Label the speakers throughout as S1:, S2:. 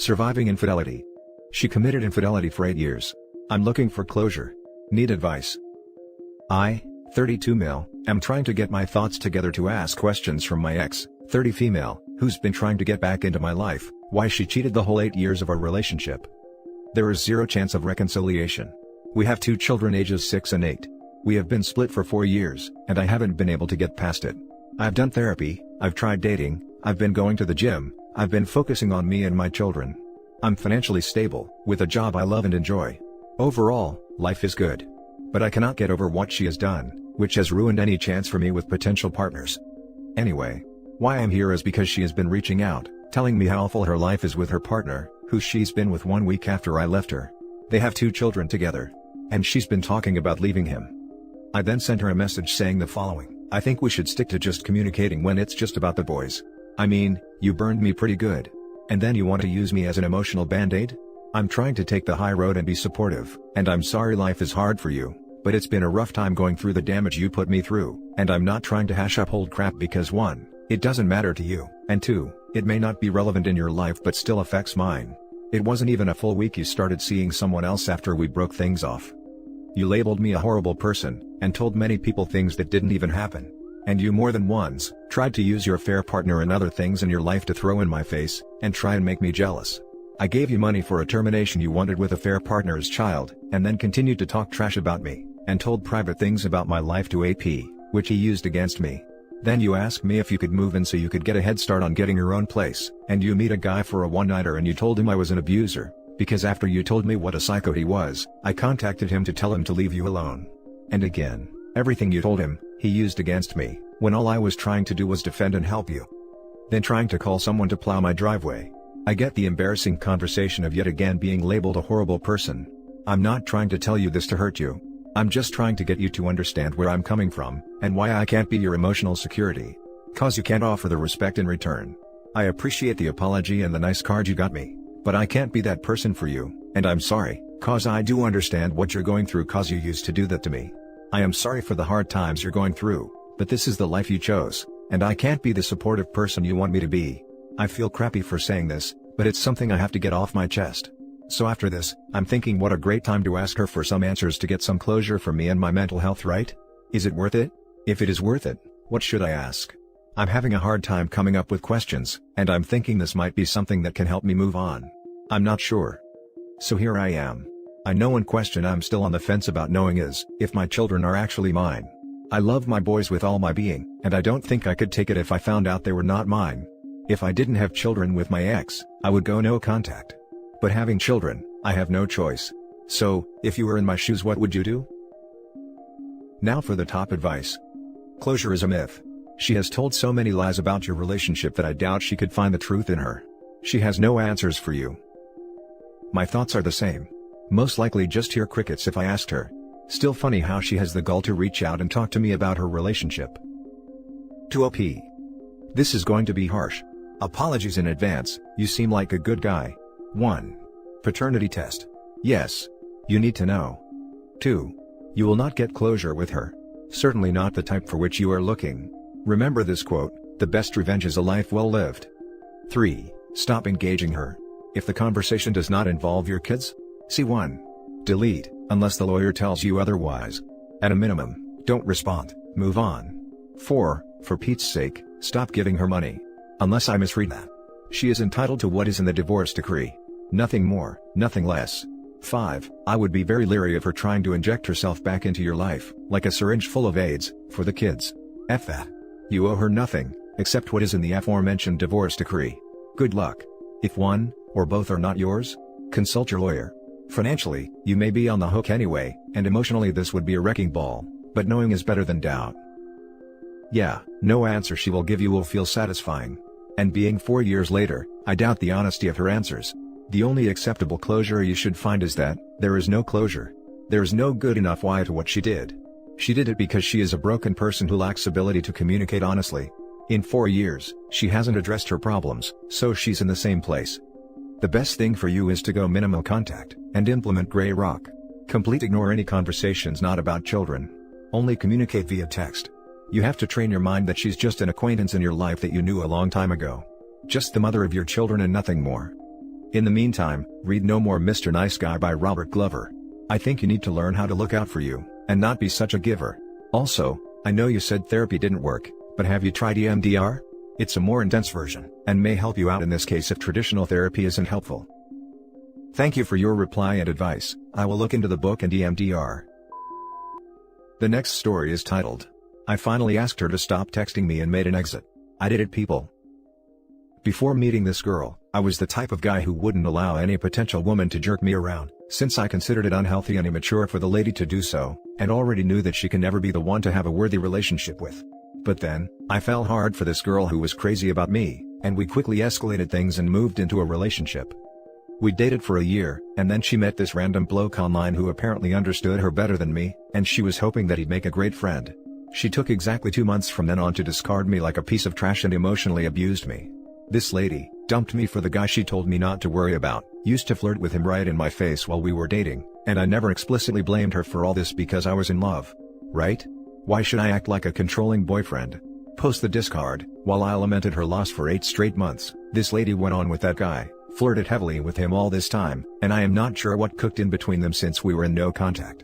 S1: Surviving infidelity. She committed infidelity for 8 years. I'm looking for closure. Need advice. I, 32 male, am trying to get my thoughts together to ask questions from my ex, 30 female, who's been trying to get back into my life, why she cheated the whole 8 years of our relationship. There is zero chance of reconciliation. We have 2 children ages 6 and 8. We have been split for 4 years, and I haven't been able to get past it. I've done therapy, I've tried dating, I've been going to the gym, I've been focusing on me and my children. I'm financially stable, with a job I love and enjoy. Overall, life is good. But I cannot get over what she has done, which has ruined any chance for me with potential partners. Anyway, why I'm here is because she has been reaching out, telling me how awful her life is with her partner, who she's been with 1 week after I left her. They have 2 children together. And she's been talking about leaving him. I then sent her a message saying the following: I think we should stick to just communicating when it's just about the boys. I mean, you burned me pretty good. And then you want to use me as an emotional band-aid? I'm trying to take the high road and be supportive, and I'm sorry life is hard for you, but it's been a rough time going through the damage you put me through, and I'm not trying to hash up old crap because 1, it doesn't matter to you, and 2, it may not be relevant in your life but still affects mine. It wasn't even a full week you started seeing someone else after we broke things off. You labeled me a horrible person, and told many people things that didn't even happen. And you more than once, tried to use your affair partner and other things in your life to throw in my face, and try and make me jealous. I gave you money for a termination you wanted with affair partner's child, and then continued to talk trash about me, and told private things about my life to AP, which he used against me. Then you asked me if you could move in so you could get a head start on getting your own place, and you meet a guy for a one-nighter and you told him I was an abuser, because after you told me what a psycho he was, I contacted him to tell him to leave you alone. And again, everything you told him, he used against me, when all I was trying to do was defend and help you. Then trying to call someone to plow my driveway. I get the embarrassing conversation of yet again being labeled a horrible person. I'm not trying to tell you this to hurt you. I'm just trying to get you to understand where I'm coming from, and why I can't be your emotional security. 'Cause you can't offer the respect in return. I appreciate the apology and the nice card you got me, but I can't be that person for you, and I'm sorry, 'cause I do understand what you're going through 'cause you used to do that to me. I am sorry for the hard times you're going through, but this is the life you chose, and I can't be the supportive person you want me to be. I feel crappy for saying this, but it's something I have to get off my chest. So after this, I'm thinking what a great time to ask her for some answers to get some closure for me and my mental health, right? Is it worth it? If it is worth it, what should I ask? I'm having a hard time coming up with questions, and I'm thinking this might be something that can help me move on. I'm not sure. So here I am. I know one question I'm still on the fence about knowing is, if my children are actually mine. I love my boys with all my being, and I don't think I could take it if I found out they were not mine. If I didn't have children with my ex, I would go no contact. But having children, I have no choice. So, if you were in my shoes, what would you do? Now for the top advice. Closure is a myth. She has told so many lies about your relationship that I doubt she could find the truth in her. She has no answers for you. My thoughts are the same. Most likely just hear crickets if I asked her. Still funny how she has the gall to reach out and talk to me about her relationship. To OP. This is going to be harsh. Apologies in advance, you seem like a good guy. 1. Paternity test. Yes. You need to know. 2. You will not get closure with her. Certainly not the type for which you are looking. Remember this quote, the best revenge is a life well lived. 3. Stop engaging her. If the conversation does not involve your kids, C1. Delete, unless the lawyer tells you otherwise. At a minimum, don't respond, move on. 4. For Pete's sake, stop giving her money. Unless I misread that. She is entitled to what is in the divorce decree. Nothing more, nothing less. 5. I would be very leery of her trying to inject herself back into your life, like a syringe full of AIDS, for the kids. F that. You owe her nothing, except what is in the aforementioned divorce decree. Good luck. If one, or both are not yours, consult your lawyer. Financially, you may be on the hook anyway, and emotionally this would be a wrecking ball, but knowing is better than doubt. Yeah, no answer she will give you will feel satisfying. And being 4 years later, I doubt the honesty of her answers. The only acceptable closure you should find is that, there is no closure. There is no good enough why to what she did. She did it because she is a broken person who lacks ability to communicate honestly. In 4 years, she hasn't addressed her problems, so she's in the same place. The best thing for you is to go minimal contact, and implement gray rock. Complete ignore any conversations not about children. Only communicate via text. You have to train your mind that she's just an acquaintance in your life that you knew a long time ago. Just the mother of your children and nothing more. In the meantime, read No More Mr. Nice Guy by Robert Glover. I think you need to learn how to look out for you, and not be such a giver. Also, I know you said therapy didn't work, but have you tried EMDR? It's a more intense version, and may help you out in this case if traditional therapy isn't helpful. Thank you for your reply and advice. I will look into the book and EMDR. The next story is titled, I finally asked her to stop texting me and made an exit. I did it, people. Before meeting this girl, I was the type of guy who wouldn't allow any potential woman to jerk me around, since I considered it unhealthy and immature for the lady to do so, and already knew that she can never be the one to have a worthy relationship with. But then, I fell hard for this girl who was crazy about me, and we quickly escalated things and moved into a relationship. We dated for a year, and then she met this random bloke online who apparently understood her better than me, and she was hoping that he'd make a great friend. She took exactly 2 months from then on to discard me like a piece of trash and emotionally abused me. This lady dumped me for the guy she told me not to worry about, used to flirt with him right in my face while we were dating, and I never explicitly blamed her for all this because I was in love. Right? Why should I act like a controlling boyfriend? Post the discard. While I lamented her loss for 8 straight months, this lady went on with that guy, flirted heavily with him all this time, and I am not sure what cooked in between them since we were in no contact.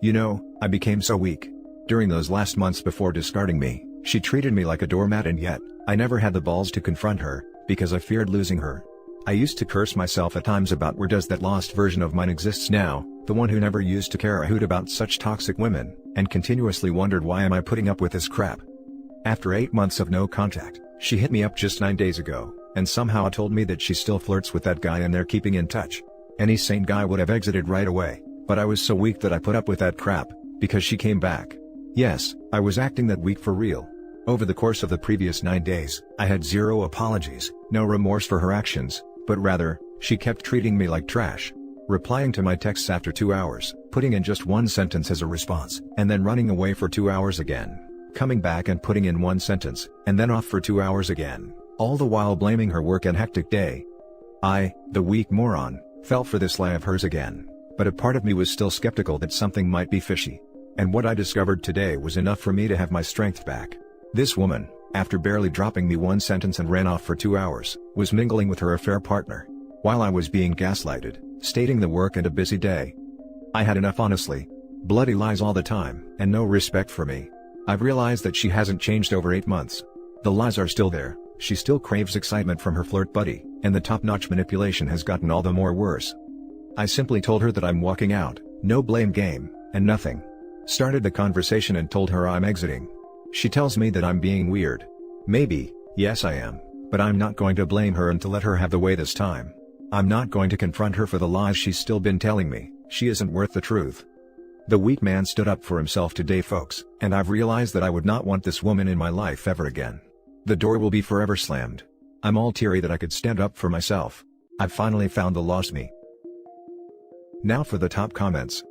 S1: You know, I became so weak. During those last months before discarding me, she treated me like a doormat, and yet, I never had the balls to confront her, because I feared losing her. I used to curse myself at times about where does that lost version of mine exists now, the one who never used to care a hoot about such toxic women, and continuously wondered why am I putting up with this crap. After 8 months of no contact, she hit me up just 9 days ago, and somehow told me that she still flirts with that guy and they're keeping in touch. Any sane guy would have exited right away, but I was so weak that I put up with that crap, because she came back. Yes, I was acting that weak for real. Over the course of the previous 9 days, I had zero apologies, no remorse for her actions, but rather, she kept treating me like trash. Replying to my texts after 2 hours, putting in just 1 sentence as a response, and then running away for 2 hours again. Coming back and putting in 1 sentence, and then off for 2 hours again, all the while blaming her work and hectic day. I, the weak moron, fell for this lie of hers again, but a part of me was still skeptical that something might be fishy. And what I discovered today was enough for me to have my strength back. This woman, after barely dropping me 1 sentence and ran off for 2 hours, was mingling with her affair partner, while I was being gaslighted, stating the work and a busy day. I had enough, honestly. Bloody lies all the time, and no respect for me. I've realized that she hasn't changed over 8 months. The lies are still there, she still craves excitement from her flirt buddy, and the top-notch manipulation has gotten all the more worse. I simply told her that I'm walking out, no blame game, and nothing. Started the conversation and told her I'm exiting. She tells me that I'm being weird. Maybe, yes I am, but I'm not going to blame her and to let her have the way this time. I'm not going to confront her for the lies she's still been telling me. She isn't worth the truth. The weak man stood up for himself today, folks, and I've realized that I would not want this woman in my life ever again. The door will be forever slammed. I'm all teary that I could stand up for myself. I've finally found the lost me. Now for the top comments.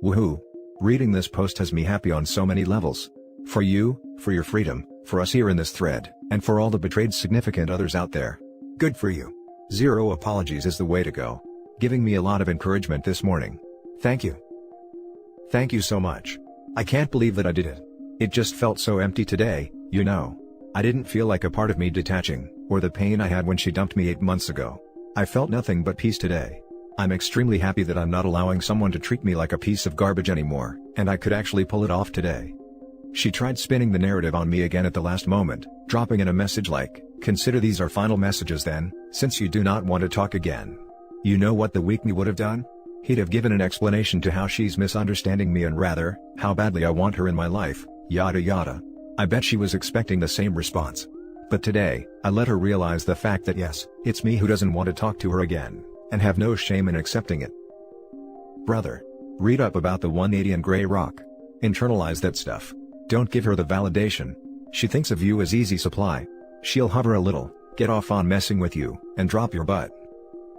S1: Woohoo! Reading this post has me happy on so many levels. For you, for your freedom, for us here in this thread, and for all the betrayed significant others out there. Good for you. Zero apologies is the way to go. Giving me a lot of encouragement this morning. Thank you. Thank you so much. I can't believe that I did it. It just felt so empty today, you know. I didn't feel like a part of me detaching, or the pain I had when she dumped me 8 months ago. I felt nothing but peace today. I'm extremely happy that I'm not allowing someone to treat me like a piece of garbage anymore, and I could actually pull it off today. She tried spinning the narrative on me again at the last moment, dropping in a message like, "Consider these our final messages then, since you do not want to talk again." You know what the weak me would have done? He'd have given an explanation to how she's misunderstanding me and rather, how badly I want her in my life, yada yada. I bet she was expecting the same response. But today, I let her realize the fact that yes, it's me who doesn't want to talk to her again, and have no shame in accepting it. Brother. Read up about the 180 and Grey Rock. Internalize that stuff. Don't give her the validation. She thinks of you as easy supply. She'll hover a little, get off on messing with you, and drop your butt.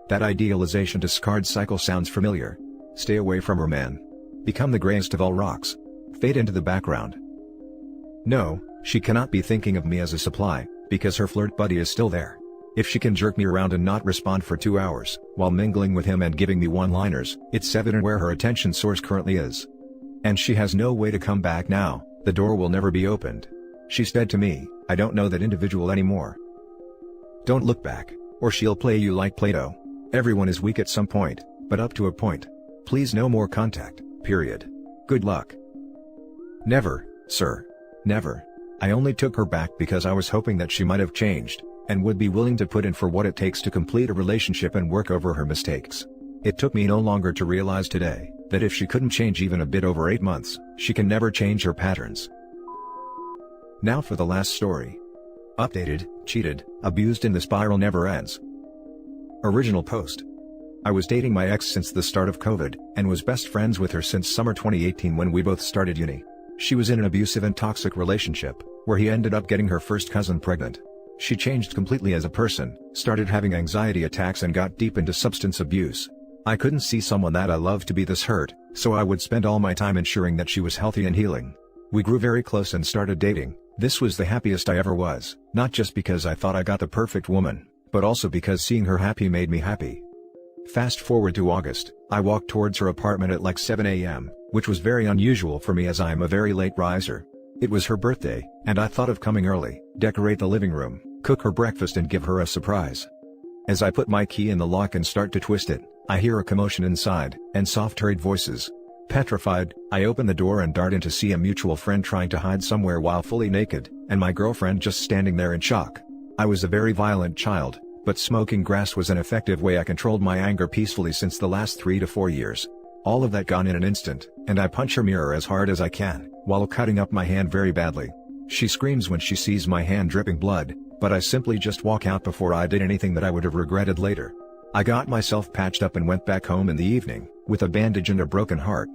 S1: That idealization discard cycle sounds familiar. Stay away from her, man. Become the grayest of all rocks. Fade into the background. No, she cannot be thinking of me as a supply, because her flirt buddy is still there. If she can jerk me around and not respond for 2 hours, while mingling with him and giving me one-liners, it's evident where her attention source currently is. And she has no way to come back now, the door will never be opened. She's dead to me, I don't know that individual anymore. Don't look back, or she'll play you like Play-Doh. Everyone is weak at some point, but up to a point. Please no more contact, period. Good luck. Never, sir. Never. I only took her back because I was hoping that she might have changed, and would be willing to put in for what it takes to complete a relationship and work over her mistakes. It took me no longer to realize today, that if she couldn't change even a bit over 8 months, she can never change her patterns. Now for the last story. Updated, cheated, abused and the spiral never ends. Original post. I was dating my ex since the start of COVID, and was best friends with her since summer 2018 when we both started uni. She was in an abusive and toxic relationship, where he ended up getting her first cousin pregnant. She changed completely as a person, started having anxiety attacks and got deep into substance abuse. I couldn't see someone that I loved to be this hurt, so I would spend all my time ensuring that she was healthy and healing. We grew very close and started dating. This was the happiest I ever was, not just because I thought I got the perfect woman, but also because seeing her happy made me happy. Fast forward to August, I walked towards her apartment at like 7 a.m., which was very unusual for me as I am a very late riser. It was her birthday, and I thought of coming early, decorate the living room, cook her breakfast and give her a surprise. As I put my key in the lock and start to twist it, I hear a commotion inside, and soft hurried voices. Petrified, I open the door and dart in to see a mutual friend trying to hide somewhere while fully naked, and my girlfriend just standing there in shock. I was a very violent child, but smoking grass was an effective way I controlled my anger peacefully since the last 3 to 4 years. All of that gone in an instant, and I punch her mirror as hard as I can, while cutting up my hand very badly. She screams when she sees my hand dripping blood, but I simply just walk out before I did anything that I would have regretted later. I got myself patched up and went back home in the evening, with a bandage and a broken heart.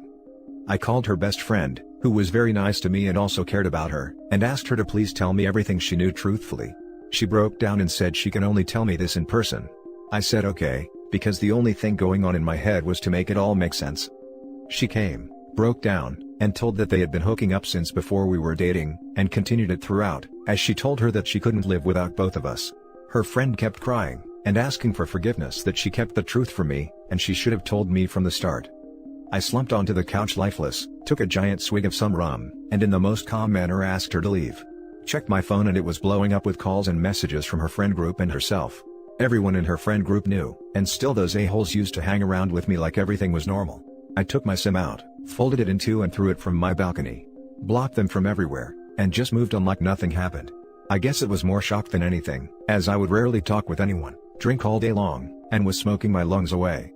S1: I called her best friend, who was very nice to me and also cared about her, and asked her to please tell me everything she knew truthfully. She broke down and said she can only tell me this in person. I said okay, because the only thing going on in my head was to make it all make sense. She came, broke down, and told that they had been hooking up since before we were dating, and continued it throughout, as she told her that she couldn't live without both of us. Her friend kept crying, and asking for forgiveness that she kept the truth from me, and she should have told me from the start. I slumped onto the couch lifeless, took a giant swig of some rum, and in the most calm manner asked her to leave. Checked my phone and it was blowing up with calls and messages from her friend group and herself. Everyone in her friend group knew, and still those a-holes used to hang around with me like everything was normal. I took my SIM out, folded it in two and threw it from my balcony. Blocked them from everywhere, and just moved on like nothing happened. I guess it was more shock than anything, as I would rarely talk with anyone, drink all day long, and was smoking my lungs away.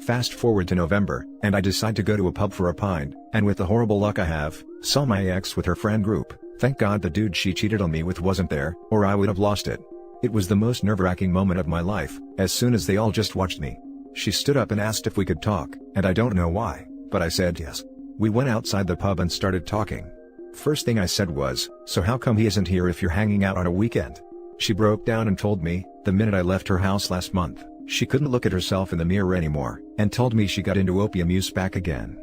S1: Fast forward to November, and I decide to go to a pub for a pint, and with the horrible luck I have, saw my ex with her friend group. Thank God the dude she cheated on me with wasn't there, or I would have lost it. It was the most nerve-wracking moment of my life, as soon as they all just watched me. She stood up and asked if we could talk, and I don't know why, but I said yes. We went outside the pub and started talking. First thing I said was, "So how come he isn't here if you're hanging out on a weekend?" She broke down and told me, the minute I left her house last month, she couldn't look at herself in the mirror anymore, and told me she got into opium use back again.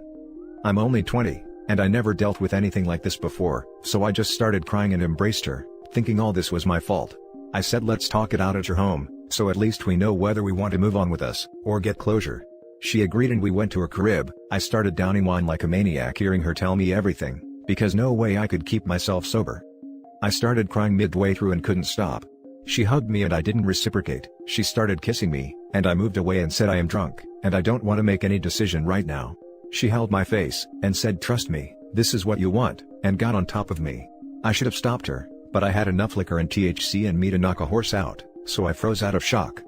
S1: I'm only 20, and I never dealt with anything like this before, so I just started crying and embraced her, thinking all this was my fault. I said let's talk it out at your home, so at least we know whether we want to move on with us, or get closure. She agreed and we went to her crib. I started downing wine like a maniac hearing her tell me everything, because no way I could keep myself sober. I started crying midway through and couldn't stop. She hugged me and I didn't reciprocate. She started kissing me, and I moved away and said I am drunk, and I don't want to make any decision right now. She held my face, and said trust me, this is what you want, and got on top of me. I should have stopped her, but I had enough liquor and THC in me to knock a horse out, so I froze out of shock.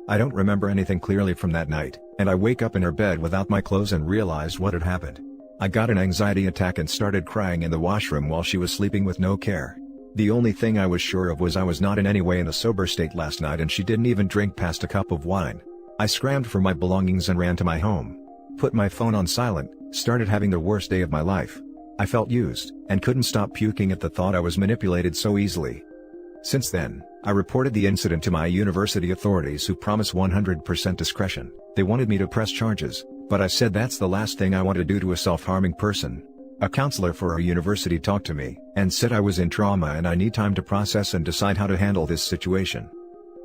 S1: I don't remember anything clearly from that night, and I wake up in her bed without my clothes and realized what had happened. I got an anxiety attack and started crying in the washroom while she was sleeping with no care. The only thing I was sure of was I was not in any way in a sober state last night and she didn't even drink past a cup of wine. I scrambled for my belongings and ran to my home. Put my phone on silent, started having the worst day of my life. I felt used, and couldn't stop puking at the thought I was manipulated so easily. Since then, I reported the incident to my university authorities who promised 100% discretion. They wanted me to press charges, but I said that's the last thing I want to do to a self-harming person. A counselor for our university talked to me, and said I was in trauma and I need time to process and decide how to handle this situation.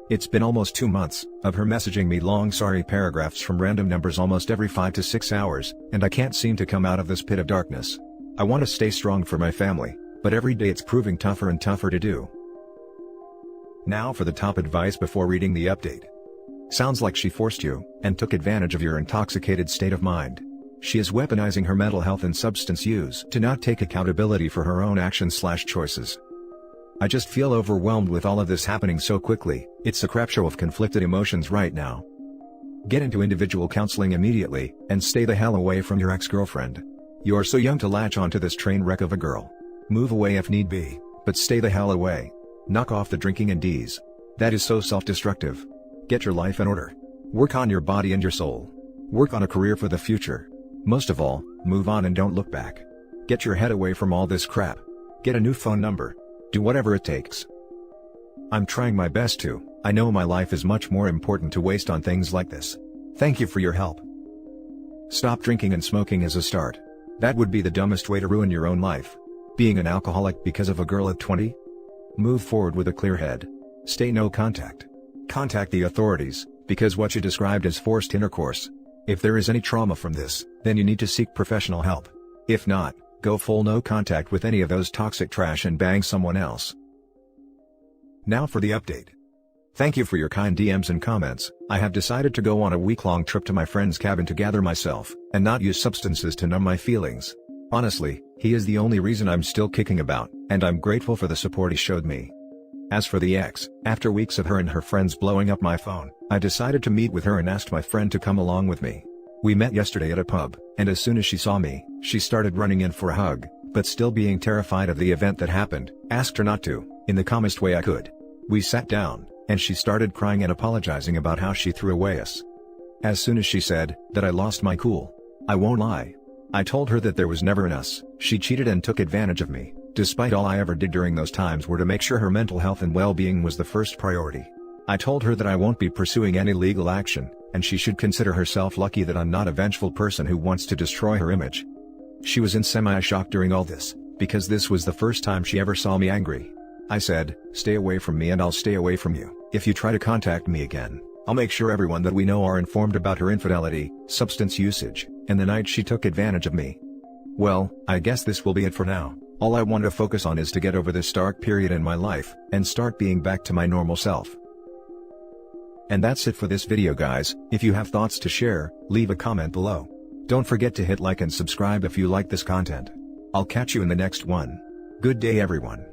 S1: It's been almost 2 months, of her messaging me long sorry paragraphs from random numbers almost every 5 to 6 hours, and I can't seem to come out of this pit of darkness. I want to stay strong for my family, but every day it's proving tougher and tougher to do. Now for the top advice before reading the update. Sounds like she forced you, and took advantage of your intoxicated state of mind. She is weaponizing her mental health and substance use to not take accountability for her own actions/choices. I just feel overwhelmed with all of this happening so quickly. It's a crap show of conflicted emotions right now. Get into individual counseling immediately, and stay the hell away from your ex-girlfriend. You're so young to latch onto this train wreck of a girl. Move away if need be, but stay the hell away. Knock off the drinking and D's. That is so self-destructive. Get your life in order. Work on your body and your soul. Work on a career for the future. Most of all, move on and don't look back. Get your head away from all this crap. Get a new phone number. Do whatever it takes. I'm trying my best to. I know my life is much more important to waste on things like this. Thank you for your help. Stop drinking and smoking as a start. That would be the dumbest way to ruin your own life. Being an alcoholic because of a girl at 20? Move forward with a clear head. Stay no contact. Contact the authorities, because what you described is forced intercourse. If there is any trauma from this, then you need to seek professional help. If not, go full no contact with any of those toxic trash and bang someone else. Now for the update. Thank you for your kind DMs and comments. I have decided to go on a week-long trip to my friend's cabin to gather myself, and not use substances to numb my feelings. Honestly, he is the only reason I'm still kicking about, and I'm grateful for the support he showed me. As for the ex, after weeks of her and her friends blowing up my phone, I decided to meet with her and asked my friend to come along with me. We met yesterday at a pub, and as soon as she saw me, she started running in for a hug, but still being terrified of the event that happened, asked her not to, in the calmest way I could. We sat down, and she started crying and apologizing about how she threw away us. As soon as she said that, I lost my cool. I won't lie. I told her that there was never an us. She cheated and took advantage of me, despite all I ever did during those times were to make sure her mental health and well-being was the first priority. I told her that I won't be pursuing any legal action, and she should consider herself lucky that I'm not a vengeful person who wants to destroy her image. She was in semi-shock during all this, because this was the first time she ever saw me angry. I said, stay away from me and I'll stay away from you. If you try to contact me again, I'll make sure everyone that we know are informed about her infidelity, substance usage, and the night she took advantage of me. Well, I guess this will be it for now. All I want to focus on is to get over this dark period in my life, and start being back to my normal self. And that's it for this video guys. If you have thoughts to share, leave a comment below. Don't forget to hit like and subscribe if you like this content. I'll catch you in the next one. Good day everyone.